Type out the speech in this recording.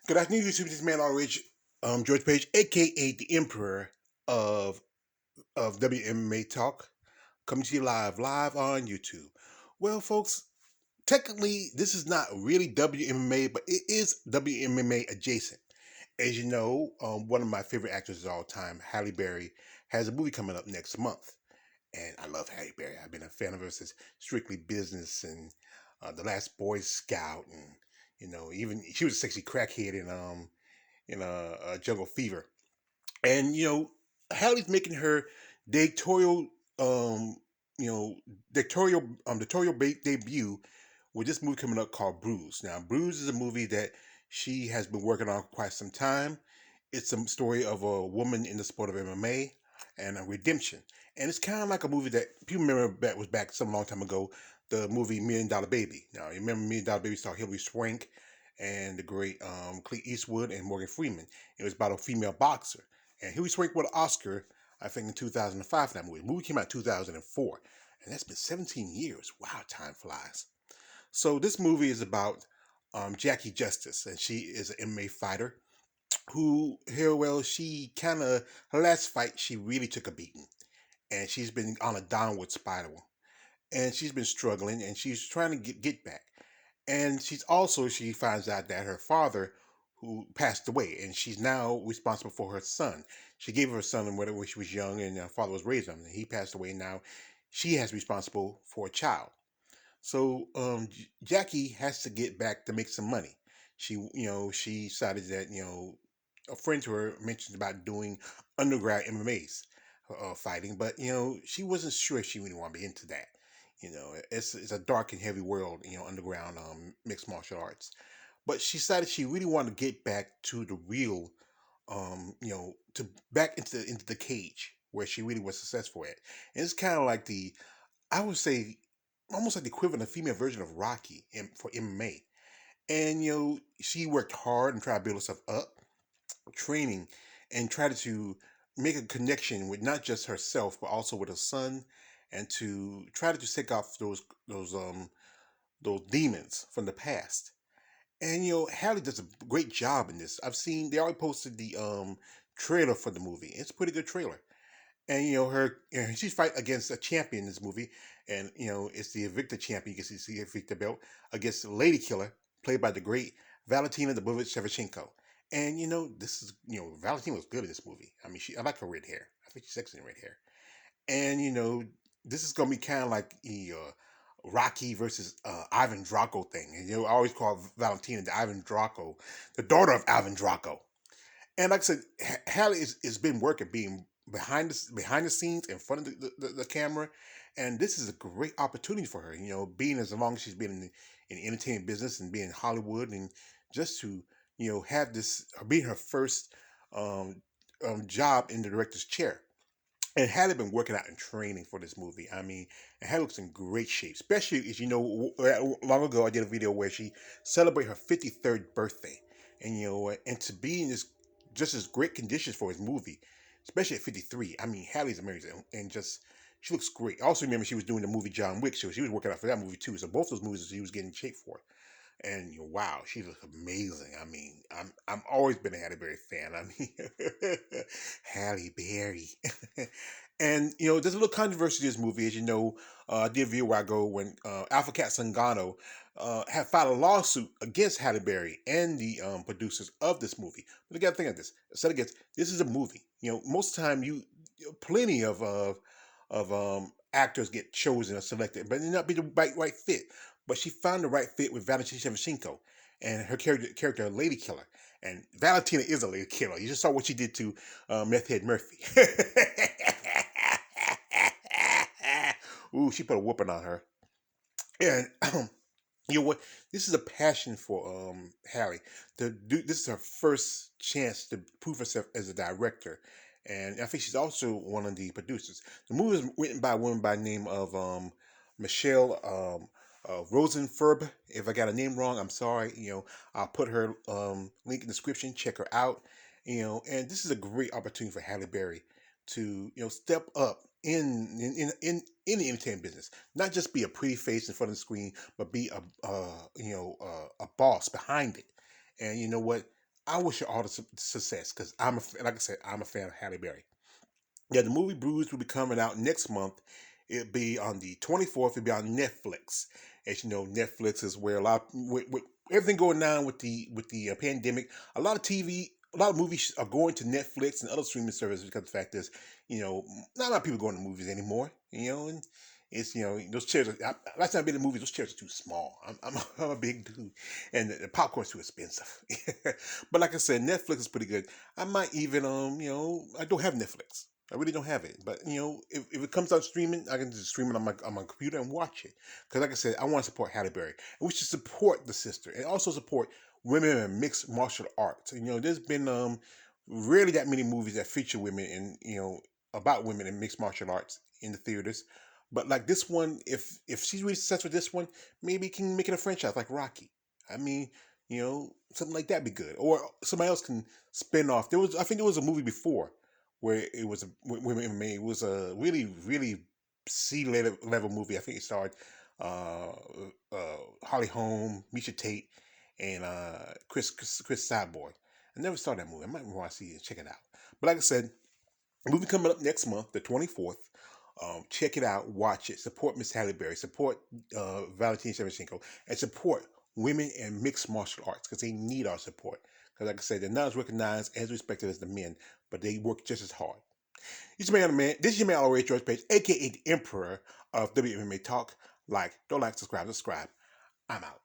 Good afternoon, YouTube. This is man RH, George Page, aka the Emperor of WMMA Talk, coming to you live on YouTube. Well, folks, technically this is not really WMMA, but it is WMMA adjacent. As you know, one of my favorite actors of all time, Halle Berry, has a movie coming up next month, and I love Halle Berry. I've been a fan of her since Strictly Business and The Last Boy Scout, and even she was a sexy crackhead in Jungle Fever. And Hallie's making her directorial, um, you know, directorial debut with this movie coming up called Bruise. Now, Bruise is a movie that she has been working on for quite some time. It's a story of a woman in the sport of MMA and a redemption. And it's kind of like a movie that people remember that was back some long time ago, the movie Million Dollar Baby. Now, you remember Million Dollar Baby starred Hilary Swank and the great Clint Eastwood and Morgan Freeman. It was about a female boxer. And Hilary Swank won an Oscar, I think, in 2005 for that movie. The movie came out in 2004. And that's been 17 years. Wow, time flies. So this movie is about Jackie Justice, and she is an MMA fighter who, here, well, she kind of, her last fight, she really took a beating. And she's been on a downward spiral. And she's been struggling, and she's trying to get back. And she finds out that her father, who passed away, and she's now responsible for her son. She gave her son when she was young, and her father was raising him. He passed away. Now she has responsible for a child. So Jackie has to get back to make some money. She decided that a friend to her mentioned about doing underground MMA's fighting, but she wasn't sure if she really wanted to be into that. It's a dark and heavy world, underground mixed martial arts. But she decided she really wanted to get back to the real, to back into the cage where she really was successful at. And it's kind of like I would say, almost like the equivalent of female version of Rocky for MMA. And she worked hard and tried to build herself up, training, and tried to make a connection with not just herself but also with her son, and to try to just take off those demons from the past. And Halle does a great job in this. I've seen they already posted the trailer for the movie. It's a pretty good trailer. And she's fight against a champion in this movie, and it's the Invicta champion. You can see the Invicta belt against the Lady Killer, played by the great Valentina the Bullet Shevchenko. And this is Valentina was good in this movie. I mean, I like her red hair. I think she's sexy in red hair. And this is gonna be kind of like the Rocky versus Ivan Drago thing. And I always call Valentina the Ivan Drago, the daughter of Ivan Drago. And like I said, Halle is been working, being behind the scenes, in front of the camera, and this is a great opportunity for her. Being as long as she's been in the entertainment business and being in Hollywood, and just to have this being her first um, job in the director's chair. And Halle been working out and training for this movie. I mean, and Halle looks in great shape, especially as long ago I did a video where she celebrated her 53rd birthday, and and to be in this just as great conditions for his movie, especially at 53. I mean, Halle's amazing, and just she looks great. I also remember she was doing the movie John Wick, so she was working out for that movie too. So both those movies she was getting in shape for. And wow, she looks amazing. I mean, I'm always been a Halle Berry fan. I mean, Halle Berry. And there's a little controversy in this movie, as you know. I did a video where I go when Alpha Cat Sangano had filed a lawsuit against Halle Berry and the producers of this movie. But you got to think of this. Said against, this is a movie. Most of the time plenty of actors get chosen or selected, but they not be the right fit. But she found the right fit with Valentina Shevchenko and her character Lady Killer. And Valentina is a lady killer. You just saw what she did to Meth Head Murphy. Ooh, she put a whooping on her. And you know what? This is a passion for Halle. This is her first chance to prove herself as a director, and I think she's also one of the producers. The movie is written by a woman by the name of Michelle Rosenferb. If I got a name wrong, I'm sorry. I'll put her link in the description. Check her out. And this is a great opportunity for Halle Berry to step up in the entertainment business. Not just be a pretty face in front of the screen, but be a boss behind it. And you know what? I wish her all the success because like I said, I'm a fan of Halle Berry. Yeah, the movie Bruised will be coming out next month. It'll be on the 24th. It'll be on Netflix. As you know, Netflix is where a lot with everything going on with the pandemic. A lot of TV, a lot of movies are going to Netflix and other streaming services because the fact is, not a lot of people going to movies anymore. And it's those chairs. Last time I've been to movies, those chairs are too small. I'm a big dude, and the popcorn's too expensive. But like I said, Netflix is pretty good. I might even I don't have Netflix. I really don't have it, but if it comes out streaming, I can just stream it on my computer and watch it. Because like I said, I want to support Halle Berry, and we should support the sister, and also support women in mixed martial arts. There's been rarely that many movies that feature women and about women in mixed martial arts in the theaters. But like this one, if she's really successful with this one, maybe can make it a franchise like Rocky. I mean, something like that be good, or somebody else can spin off. I think there was a movie before where it was women MMA. It was a really C level movie. I think it starred uh, Holly Holm, Misha Tate, and Chris Cyborg. I never saw that movie. I might want to see it, check it out. But like I said, movie coming up next month, the 24th. Check it out, watch it, support Miss Halle Berry, support Valentina Shevchenko, and support women in mixed martial arts because they need our support. Because, like I said, they're not as recognized as respected as the men, but they work just as hard. This is your man, already George Page, aka the Emperor of WMMA Talk. Don't like, subscribe. I'm out.